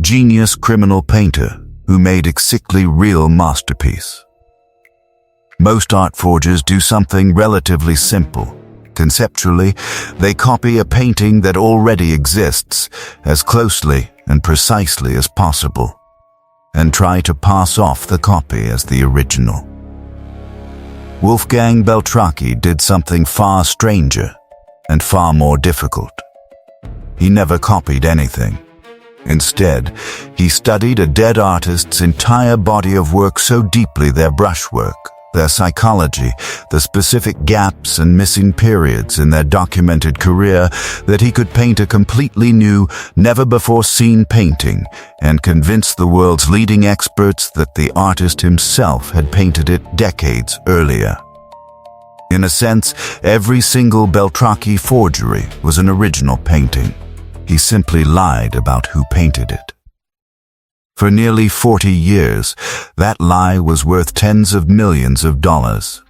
genius criminal painter who made a sickly real masterpiece. Most art forgers do something relatively simple. Conceptually, they copy a painting that already exists as closely and precisely as possible, and try to pass off the copy as the original. Wolfgang Beltracchi did something far stranger and far more difficult. He never copied anything. Instead, he studied a dead artist's entire body of work so deeply, their brushwork, their psychology, the specific gaps and missing periods in their documented career, that he could paint a completely new, never-before-seen painting and convince the world's leading experts that the artist himself had painted it decades earlier. In a sense, every single Beltracchi forgery was an original painting. He simply lied about who painted it. For nearly 40 years, that lie was worth tens of millions of dollars.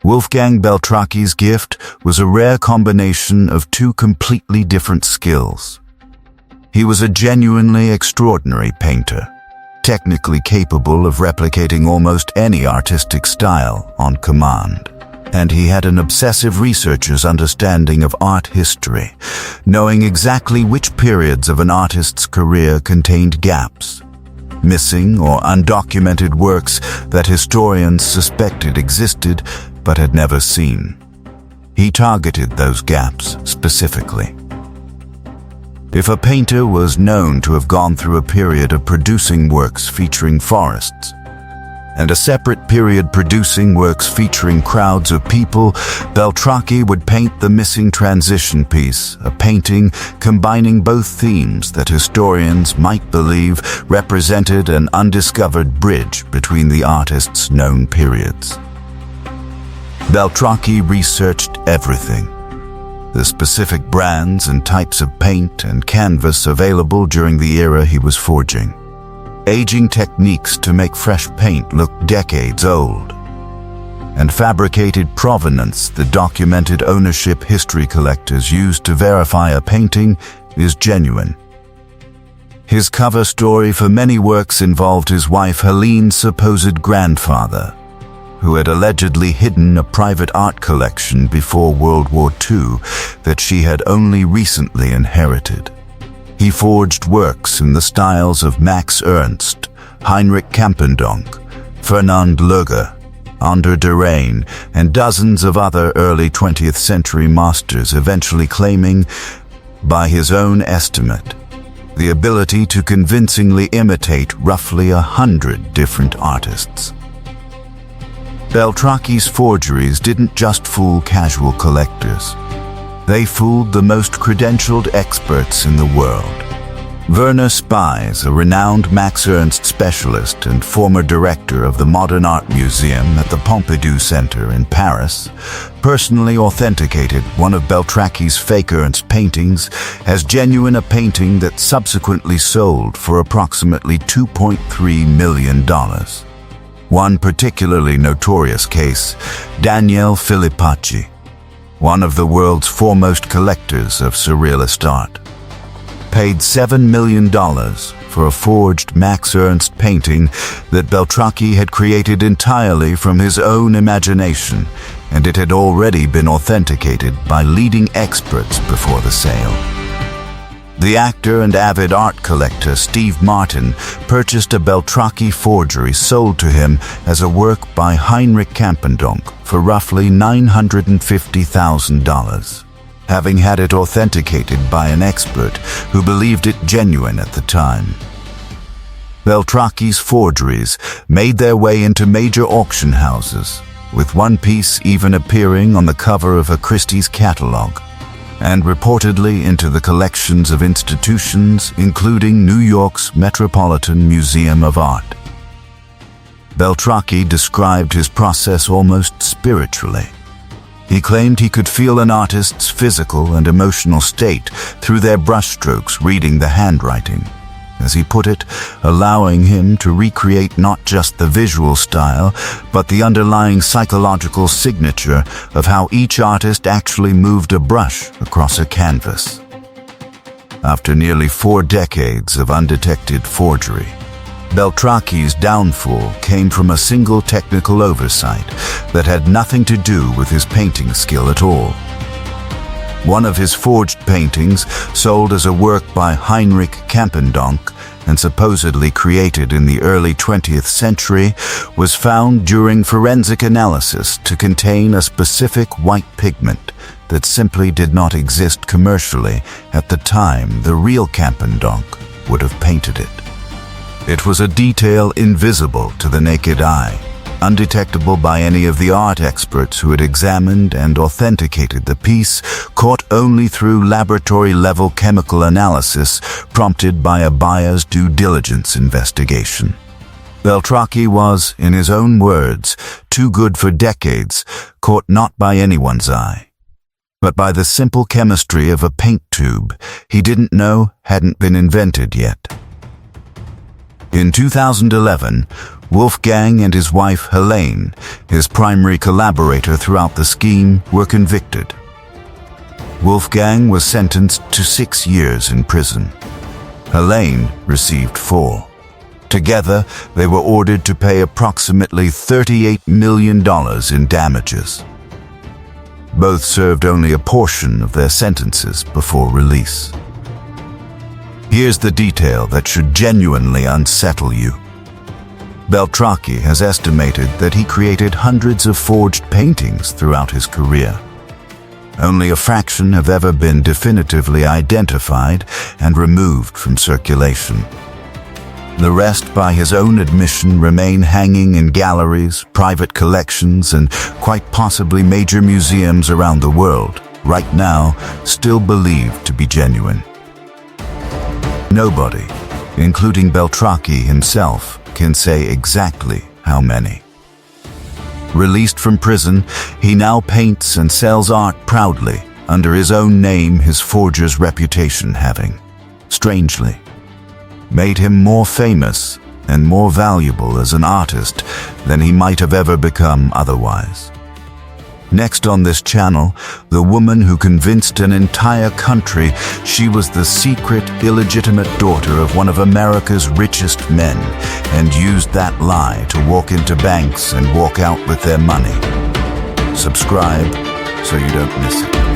Wolfgang Beltracchi's gift was a rare combination of two completely different skills. He was a genuinely extraordinary painter, technically capable of replicating almost any artistic style on command. And he had an obsessive researcher's understanding of art history, knowing exactly which periods of an artist's career contained gaps, missing or undocumented works that historians suspected existed but had never seen. He targeted those gaps specifically. If a painter was known to have gone through a period of producing works featuring forests, and a separate period producing works featuring crowds of people, Beltracchi would paint the missing transition piece, a painting combining both themes that historians might believe represented an undiscovered bridge between the artist's known periods. Beltracchi researched everything: the specific brands and types of paint and canvas available during the era he was forging, aging techniques to make fresh paint look decades old, and fabricated provenance, the documented ownership history collectors used to verify a painting is genuine. His cover story for many works involved his wife Helene's supposed grandfather, who had allegedly hidden a private art collection before World War II that she had only recently inherited. He forged works in the styles of Max Ernst, Heinrich Campendonck, Fernand Löger, Ander de Rijn, and dozens of other early 20th century masters, eventually claiming, by his own estimate, the ability to convincingly imitate roughly 100 different artists. Beltracchi's forgeries didn't just fool casual collectors. They fooled the most credentialed experts in the world. Werner Spies, a renowned Max Ernst specialist and former director of the Modern Art Museum at the Pompidou Center in Paris, personally authenticated one of Beltracchi's fake Ernst paintings as genuine, a painting that subsequently sold for approximately $2.3 million. One particularly notorious case, Daniele Filippacci, one of the world's foremost collectors of surrealist art, paid $7 million for a forged Max Ernst painting that Beltracchi had created entirely from his own imagination, and it had already been authenticated by leading experts before the sale. The actor and avid art collector Steve Martin purchased a Beltracchi forgery sold to him as a work by Heinrich Campendonck for roughly $950,000, having had it authenticated by an expert who believed it genuine at the time. Beltracchi's forgeries made their way into major auction houses, with one piece even appearing on the cover of a Christie's catalog, and reportedly into the collections of institutions including New York's Metropolitan Museum of Art. Beltracchi described his process almost spiritually. He claimed he could feel an artist's physical and emotional state through their brushstrokes, reading the handwriting. As he put it, allowing him to recreate not just the visual style, but the underlying psychological signature of how each artist actually moved a brush across a canvas. after nearly 4 decades of undetected forgery. Beltracchi's downfall came from a single technical oversight that had nothing to do with his painting skill at all. One of his forged paintings, sold as a work by Heinrich Campendonck and supposedly created in the early 20th century, was found during forensic analysis to contain a specific white pigment that simply did not exist commercially at the time the real Campendonck would have painted it. It was a detail invisible to the naked eye, undetectable by any of the art experts who had examined and authenticated the piece, caught only through laboratory-level chemical analysis prompted by a buyer's due diligence investigation. Beltracchi was, in his own words, too good for decades, caught not by anyone's eye, but by the simple chemistry of a paint tube he didn't know hadn't been invented yet. In 2011, Wolfgang and his wife Helene, his primary collaborator throughout the scheme, were convicted. Wolfgang was sentenced to 6 years in prison. Helene received 4. Together, they were ordered to pay approximately $38 million in damages. Both served only a portion of their sentences before release. Here's the detail that should genuinely unsettle you. Beltracchi has estimated that he created hundreds of forged paintings throughout his career. Only a fraction have ever been definitively identified and removed from circulation. The rest, by his own admission, remain hanging in galleries, private collections, and quite possibly major museums around the world, right now still believed to be genuine. Nobody, including Beltracchi himself, can say exactly how many. Released from prison, he now paints and sells art proudly, under his own name, his forger's reputation having, strangely, made him more famous and more valuable as an artist than he might have ever become otherwise. Next on this channel, the woman who convinced an entire country she was the secret, illegitimate daughter of one of America's richest men and used that lie to walk into banks and walk out with their money. Subscribe so you don't miss it.